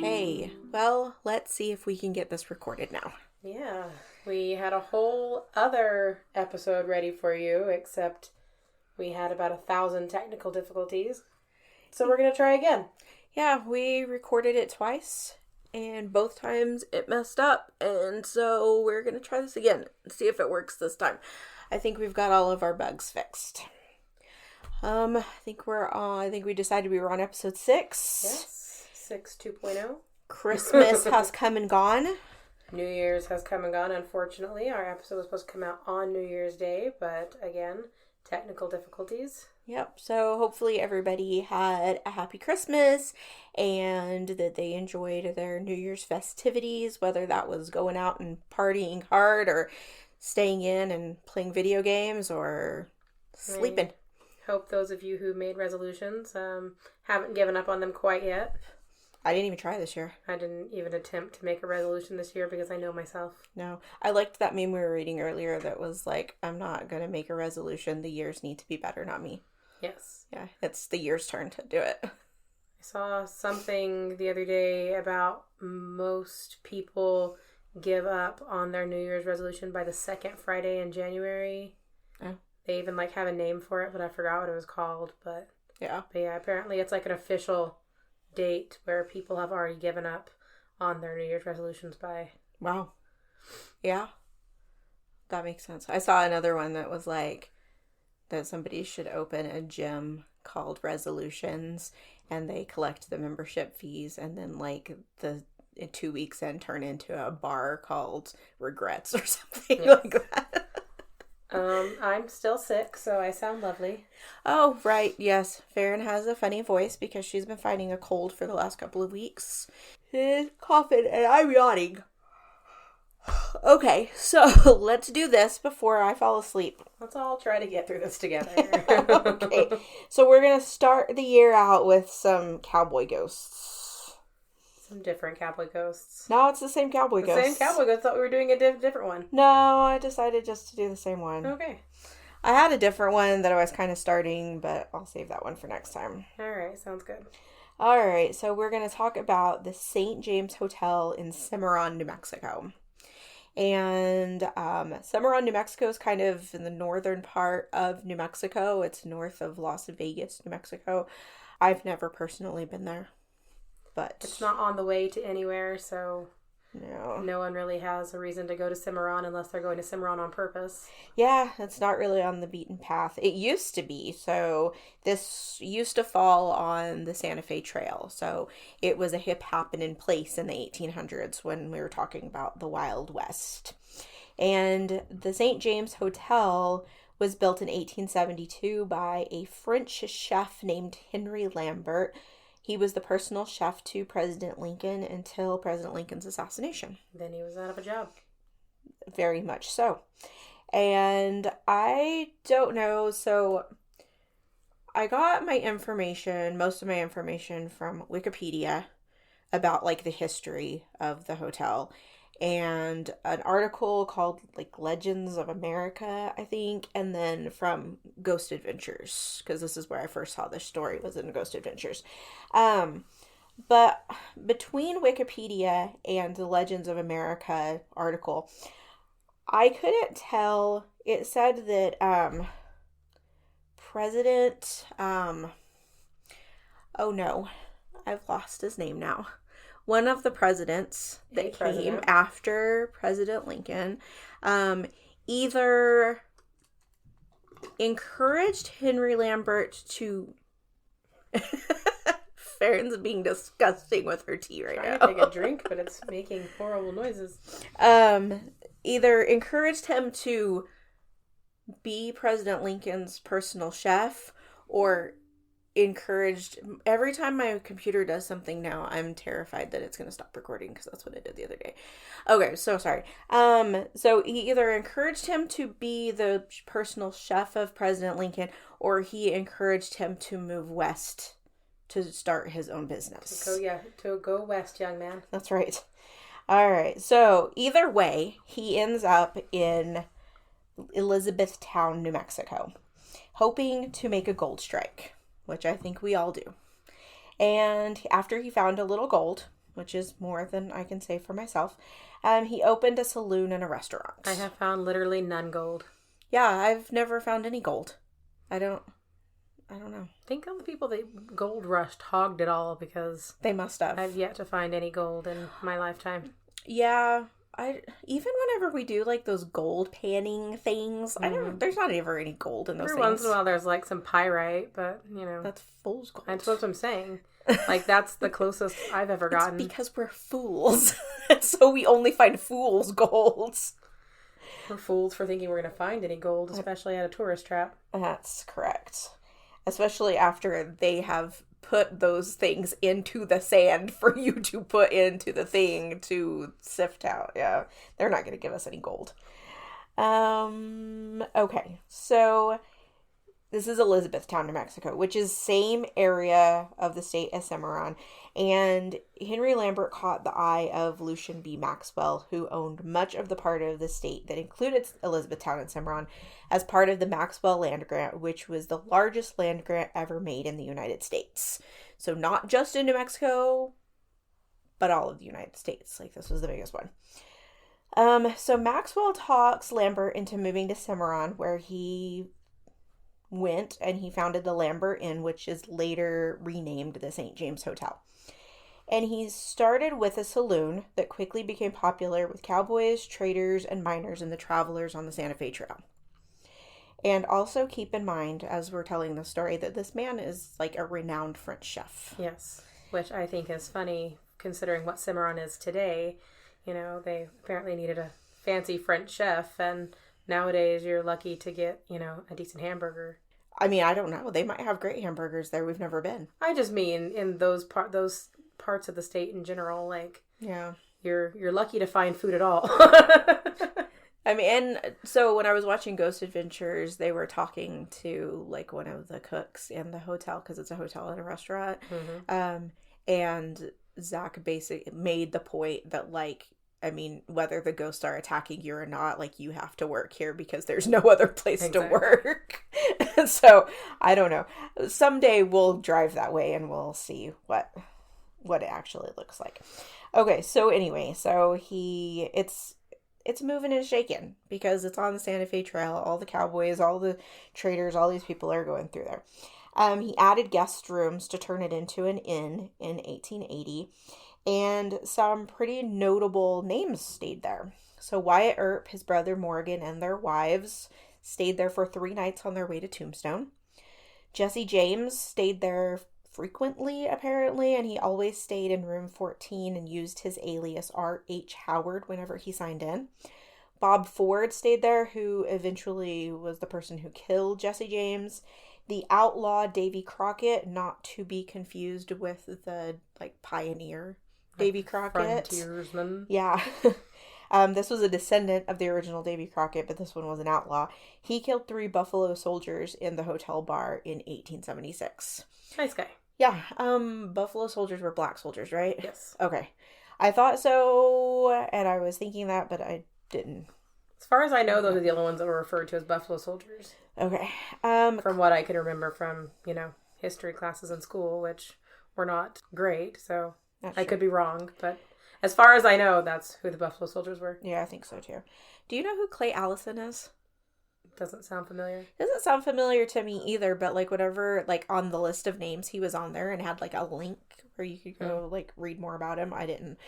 Hey, well, let's see if we can get this recorded now. Yeah, we had a whole other episode ready for you, except we had about 1,000 technical difficulties. So we're going to try again. Yeah, we recorded it twice, and both times it messed up, and so we're going to try this again and see if it works this time. I think we've got all of our bugs fixed. I think we decided we were on episode 6. Yes, 6 2.0. Christmas has come and gone. New Year's has come and gone, unfortunately. Our episode was supposed to come out on New Year's Day, but again, technical difficulties. Yep, so hopefully everybody had a happy Christmas and that they enjoyed their New Year's festivities, whether that was going out and partying hard or staying in and playing video games or sleeping. Hope those of you who made resolutions haven't given up on them quite yet. I didn't even try this year. I didn't even attempt to make a resolution this year because I know myself. No. I liked that meme we were reading earlier that was like, I'm not going to make a resolution. The years need to be better, not me. Yes. Yeah, it's the year's turn to do it. I saw something the other day about most people give up on their New Year's resolution by the second Friday in January. Oh. They even have a name for it, but I forgot what it was called. But yeah, apparently it's an official date where people have already given up on their New Year's resolutions by. Wow. Yeah. That makes sense. I saw another one that was that somebody should open a gym called Resolutions and they collect the membership fees and then the 2 weeks in turn into a bar called Regrets or something like that. I'm still sick, so I sound lovely. Oh, right. Yes. Farron has a funny voice because she's been fighting a cold for the last couple of weeks. She's coughing and I'm yawning. Okay, so let's do this before I fall asleep. Let's all try to get through this together. Okay, so we're going to start the year out with some cowboy ghosts. Some different cowboy ghosts. No, it's the same cowboy ghost. The same cowboy ghost. Thought we were doing a different one. No, I decided just to do the same one. Okay. I had a different one that I was kind of starting, but I'll save that one for next time. All right, sounds good. All right, so we're going to talk about the St. James Hotel in Cimarron, New Mexico. And Cimarron, New Mexico is kind of in the northern part of New Mexico. It's north of Las Vegas, New Mexico. I've never personally been there. But it's not on the way to anywhere, so no one really has a reason to go to Cimarron unless they're going to Cimarron on purpose. Yeah, it's not really on the beaten path. It used to be, so this used to fall on the Santa Fe Trail, so it was a hip happening place in the 1800s when we were talking about the Wild West. And the St. James Hotel was built in 1872 by a French chef named Henry Lambert. He was the personal chef to President Lincoln until President Lincoln's assassination. Then he was out of a job. Very much so. And I don't know, so I got most of my information from Wikipedia about the history of the hotel. And an article called Legends of America, I think, and then from Ghost Adventures, because this is where I first saw this story, was in Ghost Adventures. But between Wikipedia and the Legends of America article, I couldn't tell. It said that President, oh no, I've lost his name now. One of the presidents that came after President Lincoln either encouraged Henry Lambert to... Farron's being disgusting with her tea right now. I'm trying to take a drink, but it's making horrible noises. Either encouraged him to be President Lincoln's personal chef or encouraged. Every time my computer does something now, I'm terrified that it's going to stop recording because that's what it did the other day. Okay, so sorry. So he either encouraged him to be the personal chef of President Lincoln or he encouraged him to move west to start his own business. To go west, young man. That's right. All right. So either way, he ends up in Elizabethtown, New Mexico, hoping to make a gold strike, which I think we all do. And after he found a little gold, which is more than I can say for myself. He opened a saloon and a restaurant. I have found literally none gold. Yeah, I've never found any gold. I don't know. Think of the people that gold rushed, hogged it all, because They must have. I've yet to find any gold in my lifetime. Yeah, even whenever we do like those gold panning things, there's not ever any gold in those Every things. once in a while there's like some pyrite, but That's fool's gold. that's what I'm saying. Like, that's the closest I've ever gotten. It's because we're fools. So we only find fool's golds. We're fools for thinking we're going to find any gold, especially at a tourist trap. That's correct. Especially after they have put those things into the sand for you to put into the thing to sift out. Yeah, they're not going to give us any gold. Okay, so this is Elizabethtown, New Mexico, which is same area of the state as Cimarron. And Henry Lambert caught the eye of Lucian B. Maxwell, who owned much of the part of the state that included Elizabethtown and Cimarron as part of the Maxwell Land Grant, which was the largest land grant ever made in the United States. So not just in New Mexico, but all of the United States. Like, this was the biggest one. So Maxwell talks Lambert into moving to Cimarron, where he went and he founded the Lambert Inn, which is later renamed the St. James Hotel. And he started with a saloon that quickly became popular with cowboys, traders, and miners and the travelers on the Santa Fe Trail. And also keep in mind, as we're telling the story, that this man is like a renowned French chef. Yes, which I think is funny considering what Cimarron is today. They apparently needed a fancy French chef, and nowadays you're lucky to get, a decent hamburger. I mean, I don't know. They might have great hamburgers there. We've never been. I just mean in those parts of the state in general, like, yeah, you're lucky to find food at all. I mean, and so when I was watching Ghost Adventures, they were talking to like one of the cooks in the hotel, because it's a hotel and a restaurant. Mm-hmm. And Zach basically made the point that, like, I mean, whether the ghosts are attacking you or not, like, you have to work here because there's no other place to work. So, I don't know. Someday we'll drive that way and we'll see what it actually looks like. Okay, so anyway, so it's moving and shaking because it's on the Santa Fe Trail. All the cowboys, all the traders, all these people are going through there. He added guest rooms to turn it into an inn in 1880. And some pretty notable names stayed there. So Wyatt Earp, his brother Morgan, and their wives stayed there for 3 nights on their way to Tombstone. Jesse James stayed there frequently, apparently, and he always stayed in room 14 and used his alias R.H. Howard whenever he signed in. Bob Ford stayed there, who eventually was the person who killed Jesse James. The outlaw Davy Crockett, not to be confused with the, like, pioneer Davy Crockett. Frontiersman. Yeah. This was a descendant of the original Davy Crockett, but this one was an outlaw. He killed 3 Buffalo Soldiers in the hotel bar in 1876. Nice guy. Yeah. Buffalo Soldiers were black soldiers, right? Yes. Okay. I thought so, and I was thinking that, but I didn't. As far as I know, those are the only ones that were referred to as Buffalo Soldiers. Okay. From what I can remember from, history classes in school, which were not great, so I could be wrong, but as far as I know, that's who the Buffalo Soldiers were. Yeah, I think so too. Do you know who Clay Allison is? Doesn't sound familiar. Doesn't sound familiar to me either, but like whatever, like on the list of names, he was on there and had like a link where you could go like read more about him. I didn't.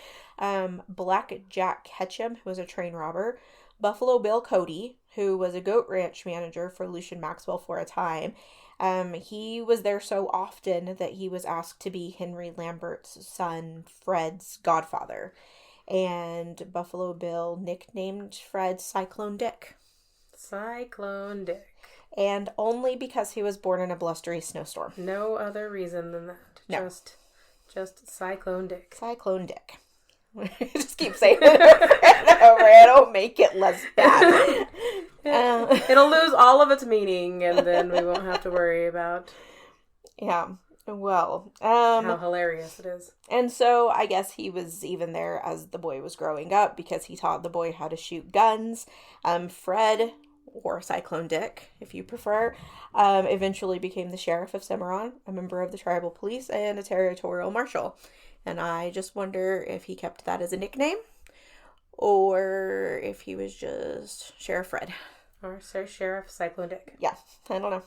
Black Jack Ketchum, who was a train robber. Buffalo Bill Cody, who was a goat ranch manager for Lucian Maxwell for a time. He was there so often that he was asked to be Henry Lambert's son, Fred's godfather. And Buffalo Bill nicknamed Fred Cyclone Dick. Cyclone Dick. And only because he was born in a blustery snowstorm. No other reason than that. No. Just Cyclone Dick. Cyclone Dick. Just keep saying it over. It'll make it less bad. It'll lose all of its meaning, and then we won't have to worry about. Yeah. Well, how hilarious it is. And so I guess he was even there as the boy was growing up because he taught the boy how to shoot guns. Fred, or Cyclone Dick, if you prefer, eventually became the sheriff of Cimarron, a member of the tribal police, and a territorial marshal. And I just wonder if he kept that as a nickname or if he was just Sheriff Fred. Or Sir Sheriff Cyclone Dick. Yeah, I don't know.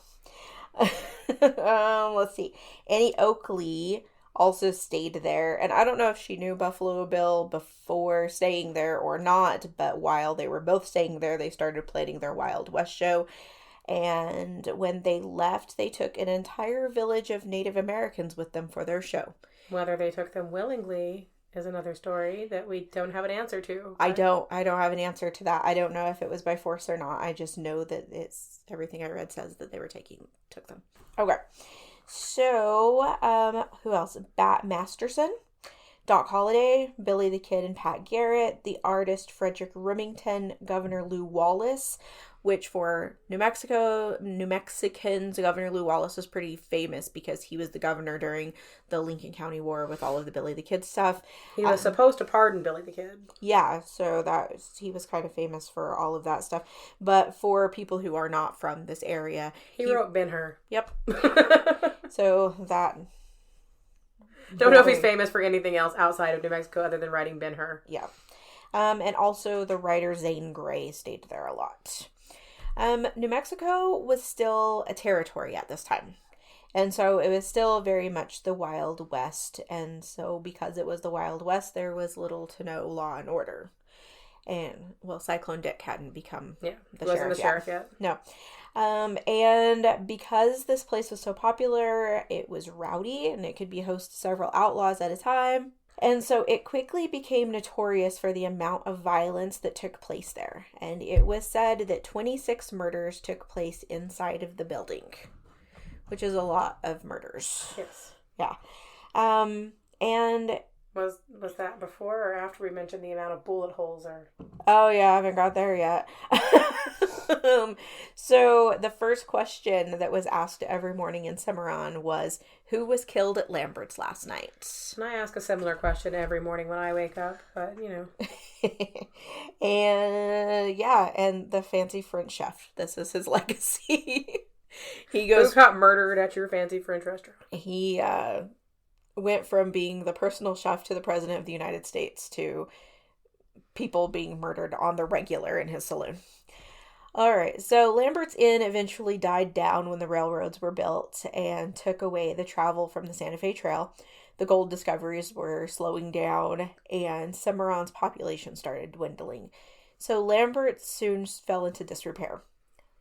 Let's see. Annie Oakley also stayed there, and I don't know if she knew Buffalo Bill before staying there or not, but while they were both staying there, they started planning their Wild West show. And when they left, they took an entire village of Native Americans with them for their show. Whether they took them willingly is another story that we don't have an answer to. I don't have an answer to that. I don't know if it was by force or not. I just know that it's everything I read says that they took them. Okay. So, who else? Bat Masterson, Doc Holliday, Billy the Kid and Pat Garrett, the artist Frederick Remington, Governor Lew Wallace, which for New Mexicans, Governor Lew Wallace was pretty famous because he was the governor during the Lincoln County War with all of the Billy the Kid stuff. He was supposed to pardon Billy the Kid. Yeah, so he was kind of famous for all of that stuff. But for people who are not from this area... He wrote Ben-Hur. Yep. So that... Don't know if he's famous for anything else outside of New Mexico other than writing Ben-Hur. Yeah. And also the writer Zane Grey stayed there a lot. New Mexico was still a territory at this time. And so it was still very much the Wild West. And so because it was the Wild West, there was little to no law and order. And, well, Cyclone Dick hadn't become the sheriff yet. No. And because this place was so popular, it was rowdy and it could be host to several outlaws at a time. And so it quickly became notorious for the amount of violence that took place there. And it was said that 26 murders took place inside of the building, which is a lot of murders. Yes. Yeah. And... Was that before or after we mentioned the amount of bullet holes? Or... Oh, yeah, I haven't got there yet. So the first question that was asked every morning in Cimarron was, who was killed at Lambert's last night? And I ask a similar question every morning when I wake up, but, you know. And, yeah, and the fancy French chef. This is his legacy. He goes... Who got murdered at your fancy French restaurant? He, went from being the personal chef to the president of the United States to people being murdered on the regular in his saloon. All right, so Lambert's Inn eventually died down when the railroads were built and took away the travel from the Santa Fe Trail. The gold discoveries were slowing down and Cimarron's population started dwindling. So Lambert soon fell into disrepair.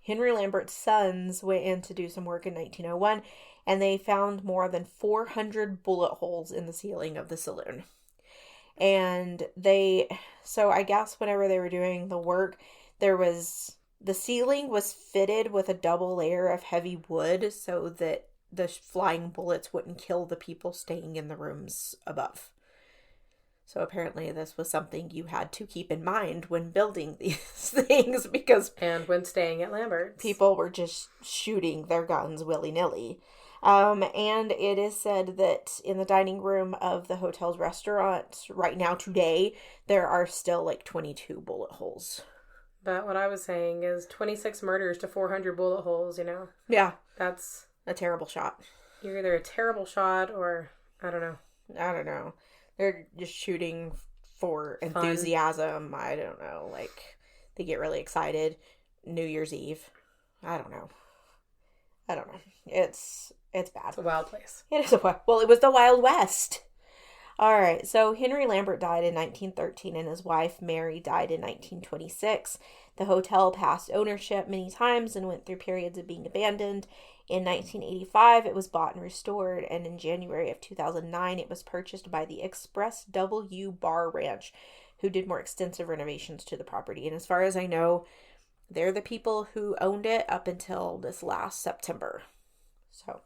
Henry Lambert's sons went in to do some work in 1901, and they found more than 400 bullet holes in the ceiling of the saloon. And so I guess whenever they were doing the work, the ceiling was fitted with a double layer of heavy wood so that the flying bullets wouldn't kill the people staying in the rooms above. So apparently this was something you had to keep in mind when building these things because... And when staying at Lambert's. People were just shooting their guns willy-nilly. And it is said that in the dining room of the hotel's restaurant right now today, there are still like 22 bullet holes. But what I was saying is 26 murders to 400 bullet holes, you know? Yeah. That's... a terrible shot. You're either a terrible shot or, I don't know. They're just shooting for enthusiasm. Fun. I don't know. Like, they get really excited. New Year's Eve. I don't know. It's bad. It's a wild place. It is it was the Wild West. All right. So Henry Lambert died in 1913 and his wife Mary died in 1926. The hotel passed ownership many times and went through periods of being abandoned. In 1985, it was bought and restored, and in January of 2009, it was purchased by the Express W Bar Ranch, who did more extensive renovations to the property. And as far as I know, they're the people who owned it up until this last September. So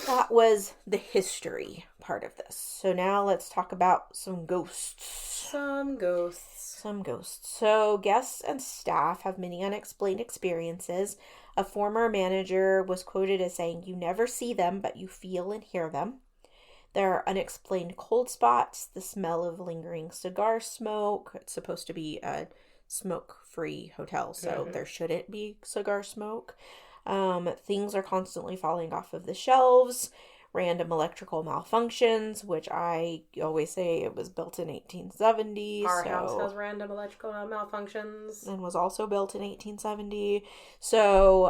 that was the history part of this. So now let's talk about some ghosts. Some ghosts. So guests and staff have many unexplained experiences. A former manager was quoted as saying, "You never see them, but you feel and hear them." There are unexplained cold spots, the smell of lingering cigar smoke. It's supposed to be a smoke-free hotel, so there shouldn't be cigar smoke. Things are constantly falling off of the shelves. random electrical malfunctions, which I always say it was built in 1870. Our house has random electrical malfunctions. And was also built in 1870. So,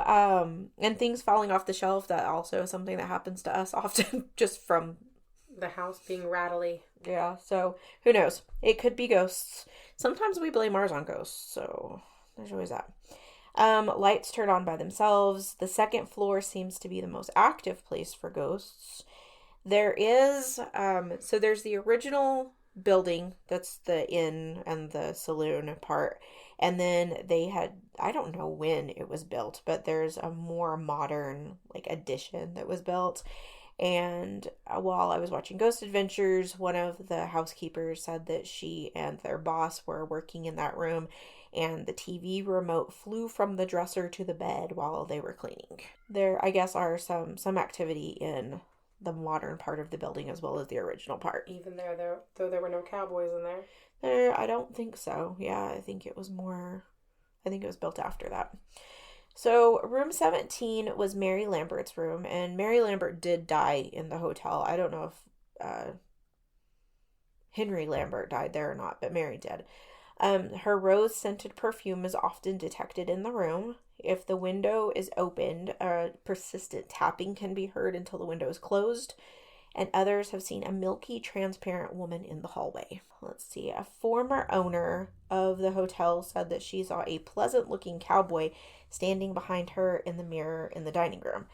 and things falling off the shelf, that also is something that happens to us often just from the house being rattly. Yeah, so who knows? It could be ghosts. Sometimes we blame ours on ghosts, so there's always that. Lights turn on by themselves. The second floor seems to be the most active place for ghosts. There is, so there's the original building, that's the inn and the saloon part. And then they had, I don't know when it was built, but there's a more modern, like, addition that was built. And while I was watching Ghost Adventures, one of the housekeepers said that she and their boss were working in that room, and the TV remote flew from the dresser to the bed while they were cleaning. There, I guess, are some activity in the modern part of the building as well as the original part. Even there, though there were no cowboys in there. I don't think so. Yeah, I think it was built after that. So room 17 was Mary Lambert's room, and Mary Lambert did die in the hotel. I don't know if Henry Lambert died there or not, but Mary did. Her rose-scented perfume is often detected in the room. If the window is opened, a persistent tapping can be heard until the window is closed. And others have seen a milky, transparent woman in the hallway. Let's see. A former owner of the hotel said that she saw a pleasant-looking cowboy standing behind her in the mirror in the dining room.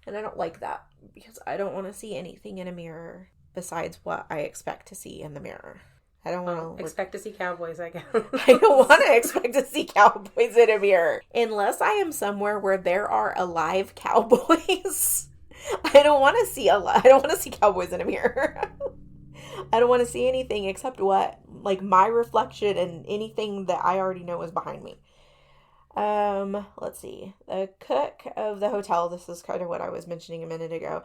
And I don't like that, because I don't want to see anything in a mirror besides what I expect to see in the mirror. I don't want to expect to see cowboys, I guess. I don't want to expect to see cowboys in a mirror. Unless I am somewhere where there are alive cowboys. I don't want to see cowboys in a mirror. I don't want to see anything except my reflection and anything that I already know is behind me. Let's see. The cook of the hotel, this is kind of what I was mentioning a minute ago,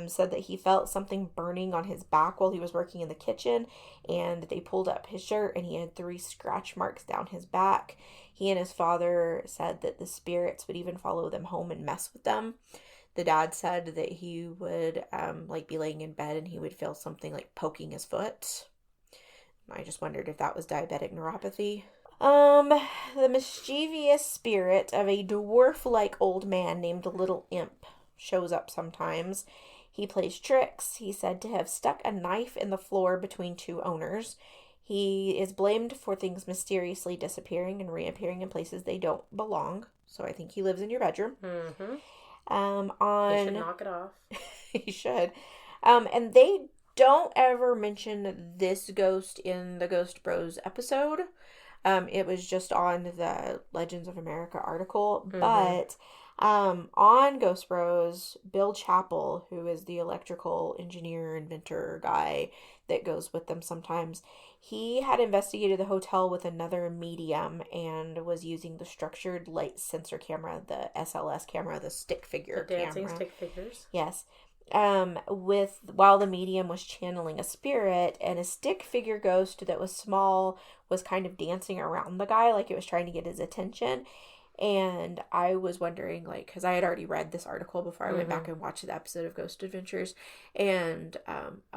said that he felt something burning on his back while he was working in the kitchen, and they pulled up his shirt and he had 3 scratch marks down his back. He and his father said that the spirits would even follow them home and mess with them. The dad said that he would, be laying in bed and he would feel something like poking his foot. I just wondered if that was diabetic neuropathy. The mischievous spirit of a dwarf-like old man named Little Imp shows up sometimes. He plays tricks. He's said to have stuck a knife in the floor between 2 owners. He is blamed for things mysteriously disappearing and reappearing in places they don't belong. So I think he lives in your bedroom. Mm-hmm. He should knock it off. He should. And they don't ever mention this ghost in the Ghost Bros episode. It was just on the Legends of America article. Mm-hmm. But on Ghost Bros, Bill Chappell, who is the electrical engineer, inventor guy that goes with them sometimes, he had investigated the hotel with another medium and was using the structured light sensor camera, the SLS camera, the stick figure the dancing camera. Stick figures. Yes. While the medium was channeling a spirit, and a stick figure ghost that was small was kind of dancing around the guy like it was trying to get his attention. And I was wondering, because I had already read this article before I went back and watched the episode of Ghost Adventures, and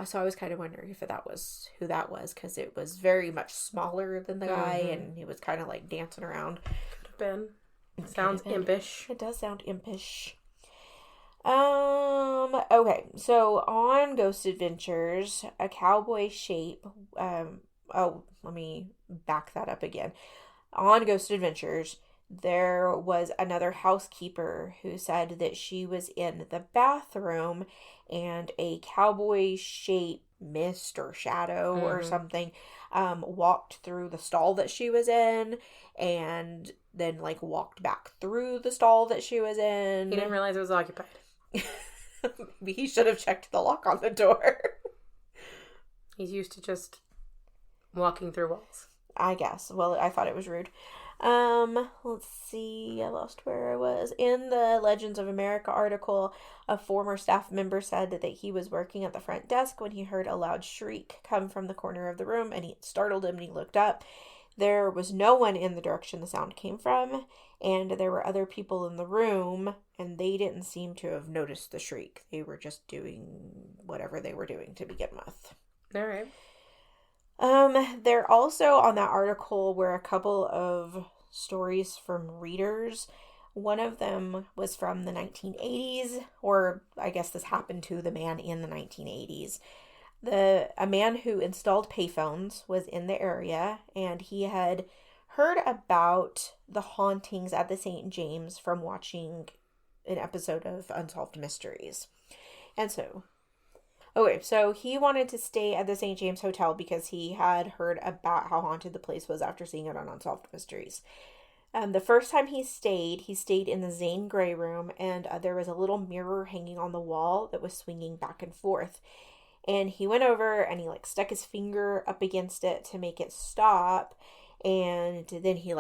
so I was kind of wondering if that was who that was, because it was very much smaller than the guy, and he was kind of dancing around. Could have been. It sounds impish. It does sound impish. Okay, so on Ghost Adventures, a cowboy shape, let me back that up again. On Ghost Adventures, there was another housekeeper who said that she was in the bathroom and a cowboy shape mist or shadow or something walked through the stall that she was in and then walked back through the stall that she was in. He didn't realize it was occupied. Maybe he should have checked the lock on the door. He's used to just walking through walls, I guess. Well, I thought it was rude. Let's see. I lost where I was. In the Legends of America article, a former staff member said that he was working at the front desk when he heard a loud shriek come from the corner of the room, and it startled him and he looked up. There was no one in the direction the sound came from, and there were other people in the room, and they didn't seem to have noticed the shriek. They were just doing whatever they were doing to begin with. All right. There also on that article were a couple of stories from readers. One of them was from the 1980s, or I guess this happened to the man in the 1980s. A man who installed payphones was in the area, and he had heard about the hauntings at the St. James from watching an episode of Unsolved Mysteries. And so he wanted to stay at the St. James Hotel because he had heard about how haunted the place was after seeing it on Unsolved Mysteries. The first time he stayed in the Zane Grey room, and there was a little mirror hanging on the wall that was swinging back and forth. And he went over and he stuck his finger up against it to make it stop. And then he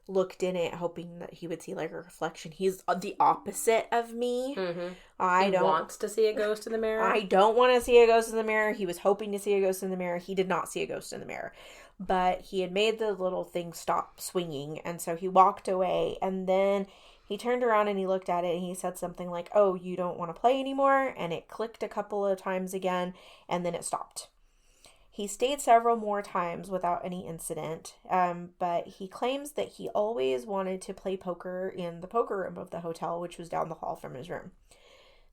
looked in it hoping that he would see a reflection. He's the opposite of me. Mm-hmm. He wants to see a ghost in the mirror. I don't want to see a ghost in the mirror. He was hoping to see a ghost in the mirror. He did not see a ghost in the mirror. But he had made the little thing stop swinging. And so he walked away. And then he turned around and he looked at it and he said something like, "Oh, you don't want to play anymore?" And it clicked a couple of times again. And then it stopped. He stayed several more times without any incident, but he claims that he always wanted to play poker in the poker room of the hotel, which was down the hall from his room.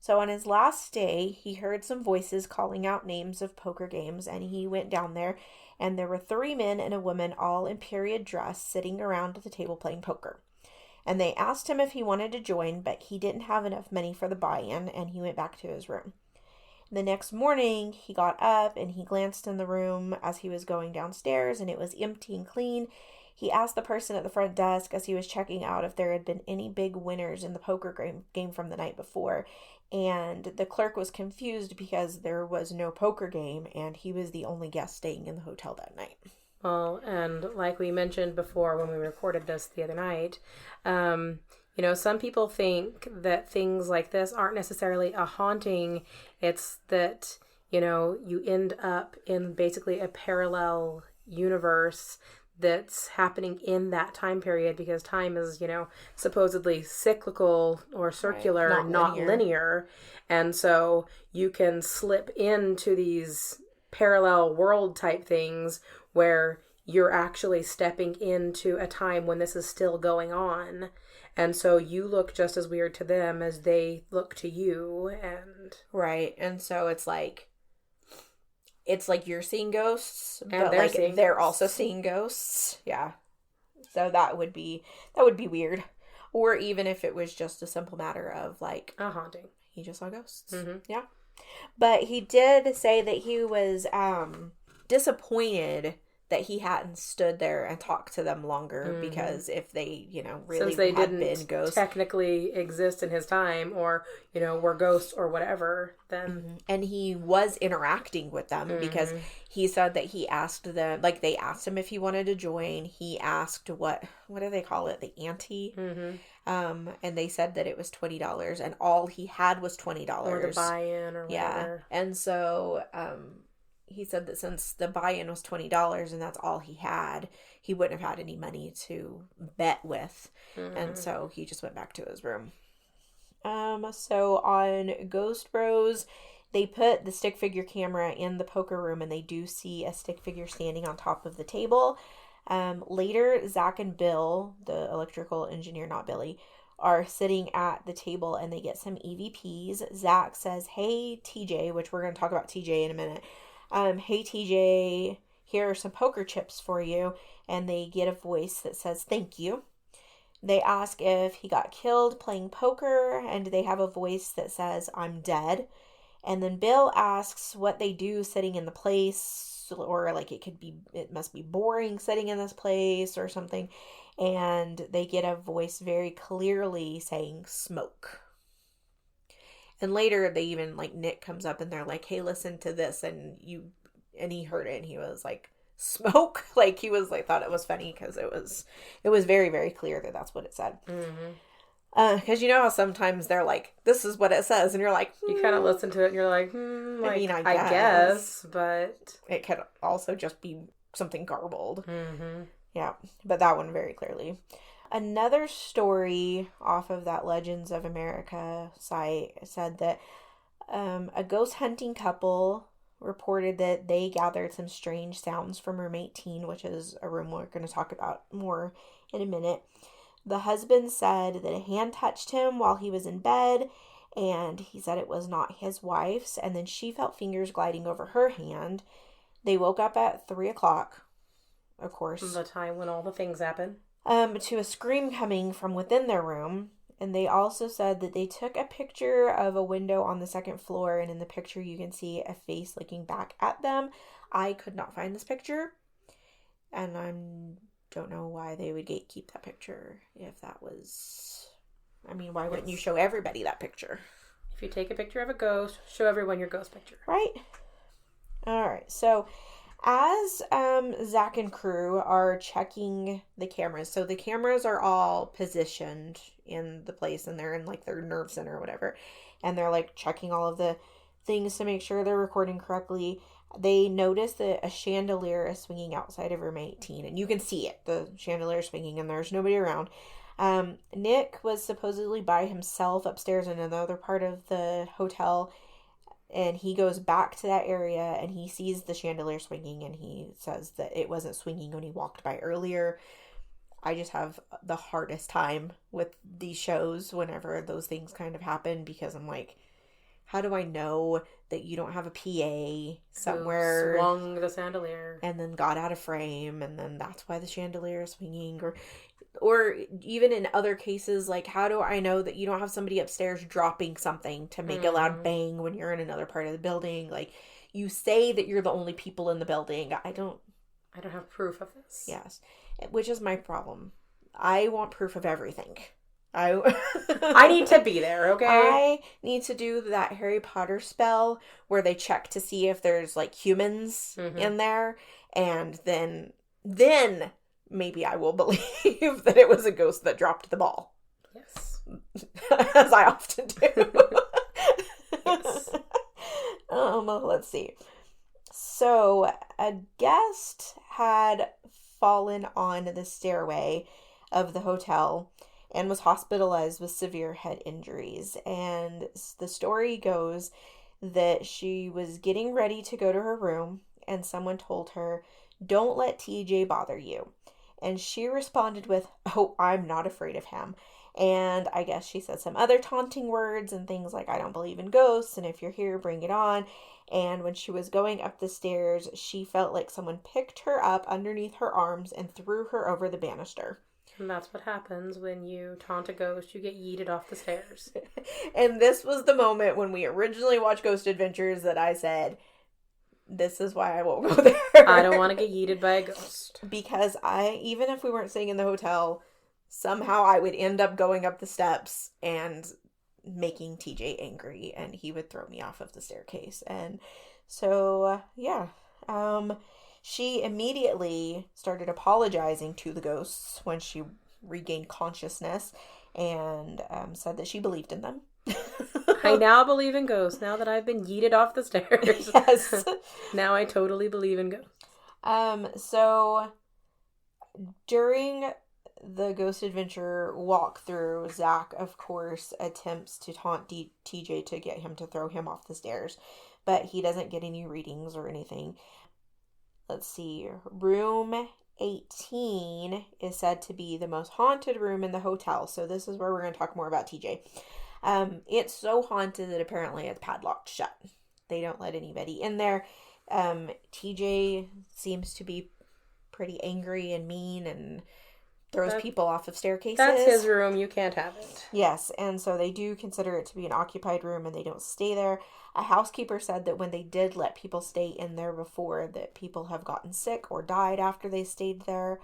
So on his last stay, he heard some voices calling out names of poker games, and he went down there, and there were 3 men and a woman all in period dress sitting around the table playing poker. And they asked him if he wanted to join, but he didn't have enough money for the buy-in, and he went back to his room. The next morning, he got up and he glanced in the room as he was going downstairs, and it was empty and clean. He asked the person at the front desk as he was checking out if there had been any big winners in the poker game from the night before, and the clerk was confused because there was no poker game, and he was the only guest staying in the hotel that night. Well, and like we mentioned before when we recorded this the other night, some people think that things like this aren't necessarily a haunting. It's that, you end up in basically a parallel universe that's happening in that time period, because time is, supposedly cyclical or circular, right. Not linear. And so you can slip into these parallel world type things where you're actually stepping into a time when this is still going on. And so you look just as weird to them as they look to you. And right. And so it's like you're seeing ghosts, and but they're also seeing ghosts. Yeah. So that would be weird. Or even if it was just a simple matter of a haunting. He just saw ghosts. Mm-hmm. Yeah. But he did say that he was disappointed that he hadn't stood there and talked to them longer, because if they, really since they had didn't been ghosts, technically exist in his time, or, were ghosts or whatever, then... And he was interacting with them, because he said that he asked them, they asked him if he wanted to join. He asked what do they call it? The ante? And they said that it was $20, and all he had was $20. Or the buy-in or whatever. Yeah. And so, he said that since the buy-in was $20 and that's all he had, he wouldn't have had any money to bet with. And so he just went back to his room. So on Ghost Bros, they put the stick figure camera in the poker room, and they do see a stick figure standing on top of the table. Later, Zach and Bill, the electrical engineer, not Billy, are sitting at the table, and they get some EVPs. Zach says, "Hey, TJ," which we're going to talk about TJ in a minute. "Hey, TJ, here are some poker chips for you." And they get a voice that says, "Thank you." They ask if he got killed playing poker, and they have a voice that says, "I'm dead." And then Bill asks what they do sitting in the place, or it must be boring sitting in this place or something. And they get a voice very clearly saying, "Smoke." And later they even Nick comes up and they're like, "Hey, listen to this." And he heard it and he was like, "Smoke?" He was thought it was funny because it was very, very clear that that's what it said. Because you know how sometimes they're like, "This is what it says," and you're like, you kind of listen to it and you're like, I guess, but it could also just be something garbled. Yeah, but that one very clearly. Another story off of that Legends of America site said that a ghost hunting couple reported that they gathered some strange sounds from room 18, which is a room we're going to talk about more in a minute. The husband said that a hand touched him while he was in bed, and he said it was not his wife's, and then she felt fingers gliding over her hand. They woke up at 3 o'clock, of course. The time when all the things happen. To a scream coming from within their room. And they also said that they took a picture of a window on the second floor, and in the picture you can see a face looking back at them. I could not find this picture, and I don't know why they would gatekeep that picture if that was... I mean, why wouldn't you show everybody that picture? If you take a picture of a ghost, show everyone your ghost picture. Right? Alright, so as Zach and crew are checking the cameras, so the cameras are all positioned in the place, and they're in like their nerve center or whatever, and they're like checking all of the things to make sure they're recording correctly. They notice that a chandelier is swinging outside of room 18, and you can see it. The chandelier is swinging, and there's nobody around. Nick was supposedly by himself upstairs in another part of the hotel, and he goes back to that area, and he sees the chandelier swinging, and he says that it wasn't swinging when he walked by earlier. I just have the hardest time with these shows whenever those things kind of happen, because I'm like, how do I know that you don't have a PA somewhere who swung the chandelier and then got out of frame, and then that's why the chandelier is swinging? Or even in other cases, like, how do I know that you don't have somebody upstairs dropping something to make a loud bang when you're in another part of the building? Like, you say that you're the only people in the building. I don't have proof of this. Yes, which is my problem. I want proof of everything. I need to be there, okay? I need to do that Harry Potter spell where they check to see if there's like humans in there, and then maybe I will believe that it was a ghost that dropped the ball. Yes. As I often do. Yes. Let's see. So, a guest had fallen on the stairway of the hotel and was hospitalized with severe head injuries. And the story goes that she was getting ready to go to her room, and someone told her, "Don't let TJ bother you." And she responded with, "Oh, I'm not afraid of him." And I guess she said some other taunting words and things like, "I don't believe in ghosts, and if you're here, bring it on." And when she was going up the stairs, she felt like someone picked her up underneath her arms and threw her over the banister. And that's what happens when you taunt a ghost. You get yeeted off the stairs. And this was the moment when we originally watched Ghost Adventures that I said, this is why I won't go there. I don't want to get yeeted by a ghost. Because even if we weren't staying in the hotel, somehow I would end up going up the steps and making TJ angry, and he would throw me off of the staircase. And so, yeah. She immediately started apologizing to the ghosts when she regained consciousness, and said that she believed in them. I now believe in ghosts, now that I've been yeeted off the stairs. Yes. Now I totally believe in ghosts. So during the Ghost Adventure walkthrough, Zach, of course, attempts to taunt TJ to get him to throw him off the stairs, but he doesn't get any readings or anything. Let's see. Room 18 is said to be the most haunted room in the hotel, so this is where we're going to talk more about TJ. It's so haunted that apparently it's padlocked shut. They don't let anybody in there. TJ seems to be pretty angry and mean and throws people off of staircases. That's his room. You can't have it. Yes, and so they do consider it to be an occupied room, and they don't stay there. A housekeeper said that when they did let people stay in there before, that people have gotten sick or died after they stayed there.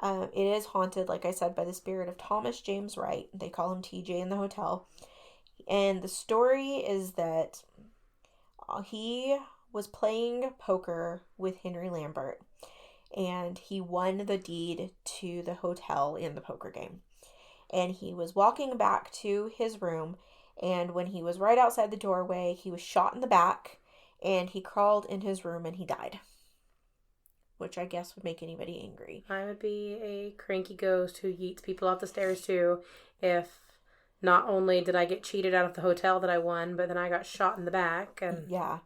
It is haunted, like I said, by the spirit of Thomas James Wright. They call him TJ in the hotel. And the story is that he was playing poker with Henry Lambert, and he won the deed to the hotel in the poker game. And he was walking back to his room, and when he was right outside the doorway, he was shot in the back, and he crawled in his room and he died. which I guess would make anybody angry. I would be a cranky ghost who yeets people off the stairs too if not only did I get cheated out of the hotel that I won, but then I got shot in the back. And yeah.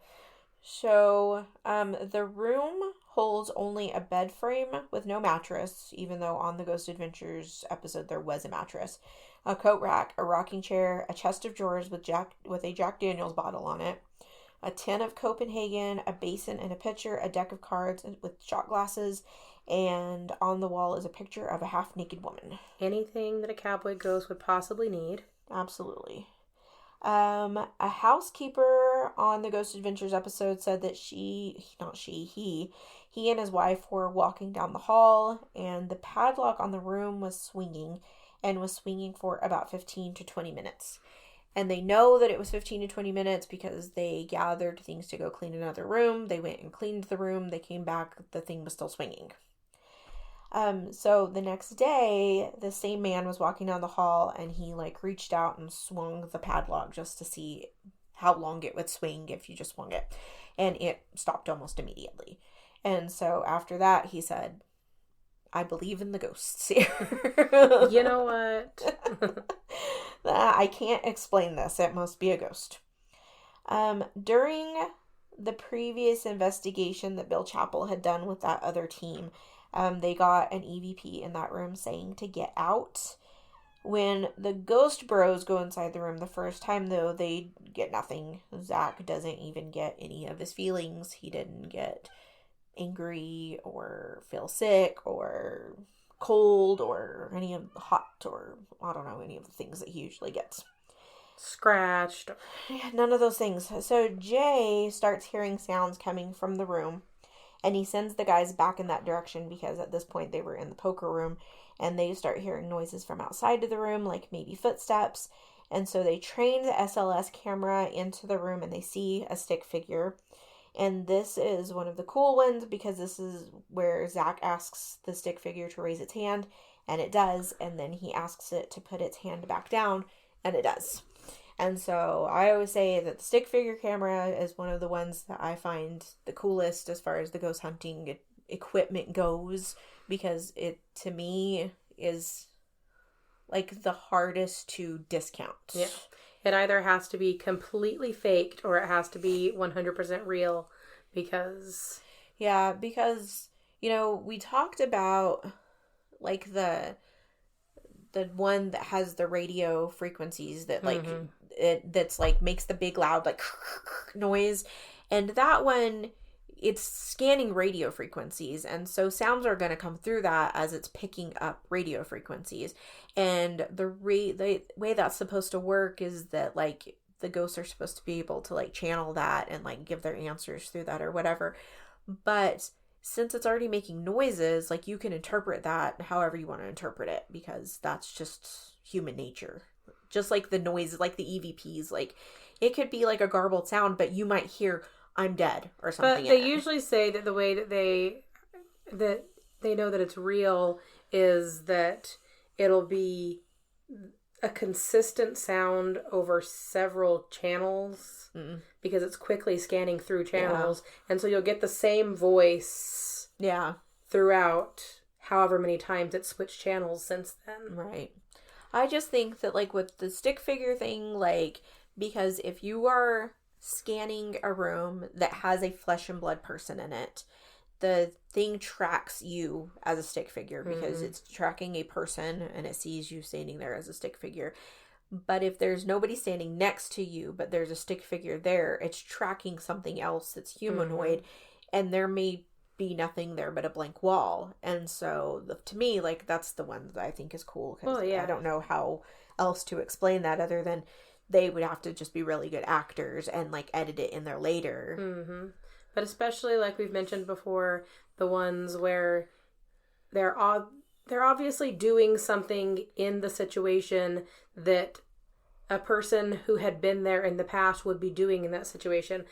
So, the room holds only a bed frame with no mattress, even though on the Ghost Adventures episode there was a mattress, a coat rack, a rocking chair, a chest of drawers with a Jack Daniels bottle on it, a tin of Copenhagen, a basin and a pitcher, a deck of cards with shot glasses, and on the wall is a picture of a half-naked woman. Anything that a cowboy ghost would possibly need. Absolutely. A housekeeper on the Ghost Adventures episode said that he and his wife were walking down the hall, and the padlock on the room was swinging for about 15 to 20 minutes. And they know that it was 15 to 20 minutes because they gathered things to go clean another room. They went and cleaned the room. They came back. The thing was still swinging. So the next day, the same man was walking down the hall, and he reached out and swung the padlock just to see how long it would swing if you just swung it. And it stopped almost immediately. And so after that, he said, I believe in the ghosts here. You know what? I can't explain this. It must be a ghost. During the previous investigation that Bill Chappell had done with that other team, they got an EVP in that room saying to get out. When the ghost bros go inside the room the first time, though, they get nothing. Zach doesn't even get any of his feelings. He didn't get angry or feel sick or cold or any of hot or I don't know, any of the things that he usually gets. Scratched. Yeah, none of those things. So Jay starts hearing sounds coming from the room, and he sends the guys back in that direction because at this point they were in the poker room, and they start hearing noises from outside of the room, like maybe footsteps. And so they train the SLS camera into the room, and they see a stick figure. And this is one of the cool ones because this is where Zach asks the stick figure to raise its hand, and it does. And then he asks it to put its hand back down, and it does. And so I always say that the stick figure camera is one of the ones that I find the coolest as far as the ghost hunting equipment goes, because it, to me, is the hardest to discount. Yeah. It either has to be completely faked or it has to be 100% real because... Yeah, because, we talked about, the one that has the radio frequencies that, that's, makes the big loud, noise. And that one, it's scanning radio frequencies. And so sounds are going to come through that as it's picking up radio frequencies. And the way that's supposed to work is that, the ghosts are supposed to be able to, channel that and, give their answers through that or whatever. But since it's already making noises, you can interpret that however you want to interpret it, because that's just human nature. Just like the noises, like the EVPs, it could be a garbled sound, but you might hear, I'm dead, or something. But they usually say that the way that they know that it's real is that it'll be a consistent sound over several channels because it's quickly scanning through channels. Yeah. And so you'll get the same voice throughout however many times it's switched channels since then. Right. I just think that, with the stick figure thing, because if you are scanning a room that has a flesh and blood person in it, the thing tracks you as a stick figure because it's tracking a person and it sees you standing there as a stick figure. But if there's nobody standing next to you, but there's a stick figure there, it's tracking something else that's humanoid, and there may be nothing there but a blank wall. And so, to me, that's the one that I think is cool, because I don't know how else to explain that other than they would have to just be really good actors and, edit it in there later. Mm-hmm. But especially, we've mentioned before, the ones where they're obviously doing something in the situation that a person who had been there in the past would be doing in that situation.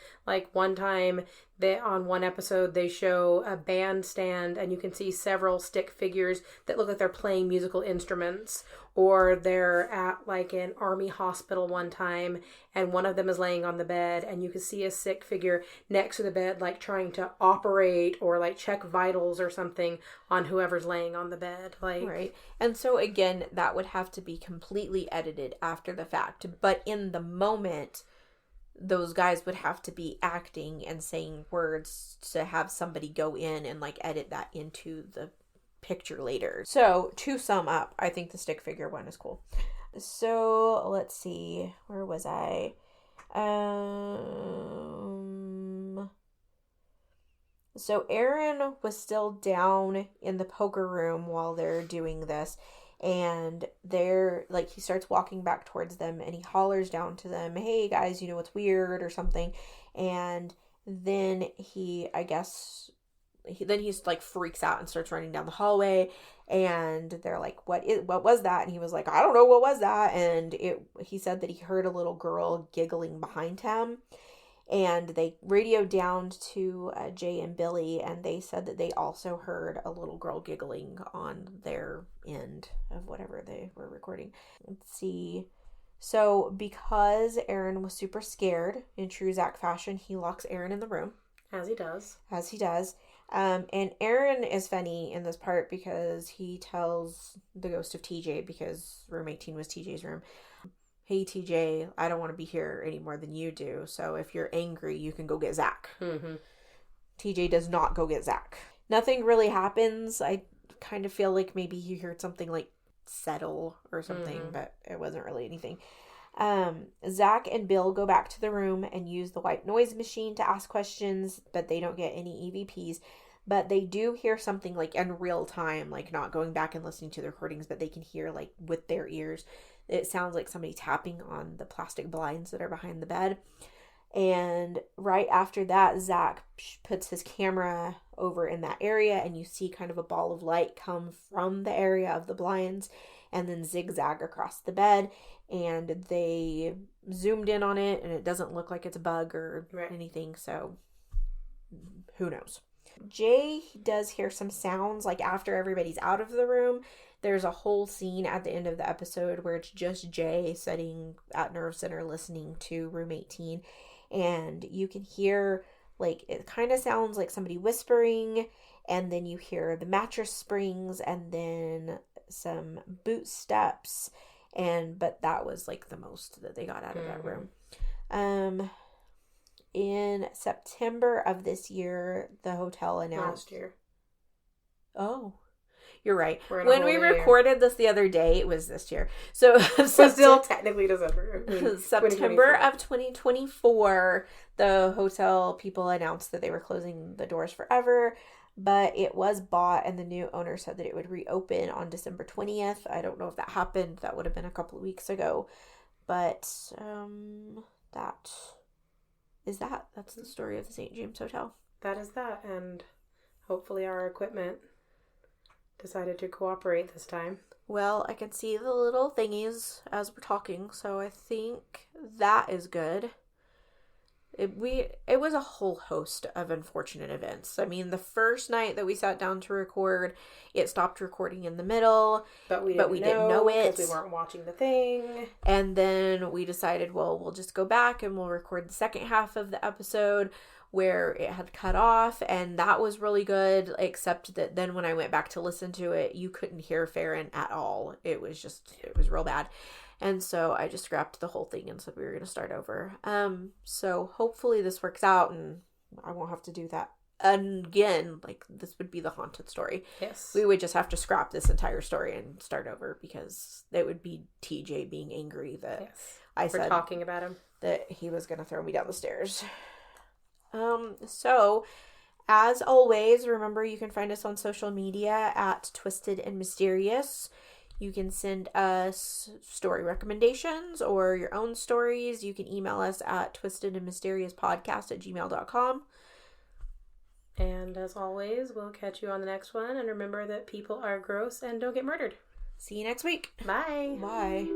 One time, On one episode, they show a bandstand, and you can see several stick figures that look like they're playing musical instruments. Or they're at like an army hospital one time, and one of them is laying on the bed, and you can see a stick figure next to the bed, like trying to operate or like check vitals or something on whoever's laying on the bed. Like, right. And so again, that would have to be completely edited after the fact. But in the moment, those guys would have to be acting and saying words to have somebody go in and like edit that into the picture later. So to sum up, I think the stick figure one is cool. So let's see, where was I? So Aaron was still down in the poker room while they're doing this. And they're like, he starts walking back towards them and he hollers down to them, "Hey guys, you know what's weird," or something. And then he's like freaks out and starts running down the hallway. And they're like, what was that? And he was like, "I don't know, what was that?" And he said that he heard a little girl giggling behind him. And they radioed down to Jay and Billy, and they said that they also heard a little girl giggling on their end of whatever they were recording. Let's see. So because Aaron was super scared, in true Zach fashion, he locks Aaron in the room. As he does. And Aaron is funny in this part because he tells the ghost of TJ, because room 18 was TJ's room, "Hey TJ, I don't want to be here any more than you do, so if you're angry, you can go get Zach." Mm-hmm. TJ does not go get Zach. Nothing really happens. I kind of feel like maybe he heard something like settle or something, but it wasn't really anything. Zach and Bill go back to the room and use the white noise machine to ask questions, but they don't get any EVPs. But they do hear something like in real time, like not going back and listening to the recordings, but they can hear like with their ears. It sounds like somebody tapping on the plastic blinds that are behind the bed. And right after that, Zach puts his camera over in that area, and you see kind of a ball of light come from the area of the blinds and then zigzag across the bed. And they zoomed in on it, and it doesn't look like it's a bug or anything, so who knows. Jay does hear some sounds, like after everybody's out of the room. There's a whole scene at the end of the episode where it's just Jay sitting at Nerve Center listening to room 18. And you can hear, like, it kind of sounds like somebody whispering. And then you hear the mattress springs and then some boot steps. But that was, like, the most that they got out of that room. In September of this year, the hotel announced... Last year. Oh, you're right. When we recorded this the other day, it was this year. So still technically December. September of 2024, the hotel people announced that they were closing the doors forever, but it was bought, and the new owner said that it would reopen on December 20th. I don't know if that happened. That would have been a couple of weeks ago. But that's the story of the St. James Hotel. That is that, and hopefully our equipment decided to cooperate this time. Well, I can see the little thingies as we're talking, so I think that is good. It was a whole host of unfortunate events. I mean, the first night that we sat down to record, it stopped recording in the middle, but we didn't know it because we weren't watching the thing. And then we decided, well, we'll just go back and we'll record the second half of the episode where it had cut off, and that was really good, except that then when I went back to listen to it, you couldn't hear Farron at all. It was real bad. And so I just scrapped the whole thing and said we were going to start over. So hopefully this works out and I won't have to do that again. Like, this would be the haunted story. Yes. We would just have to scrap this entire story and start over, because it would be TJ being angry that I said talking about him, that he was going to throw me down the stairs. So as always, remember you can find us on social media at Twisted and Mysterious. You can send us story recommendations or your own stories. You can email us at twistedandmysteriousPodcast@gmail.com. And as always, we'll catch you on the next one. And remember that people are gross and don't get murdered. See you next week. Bye. Bye.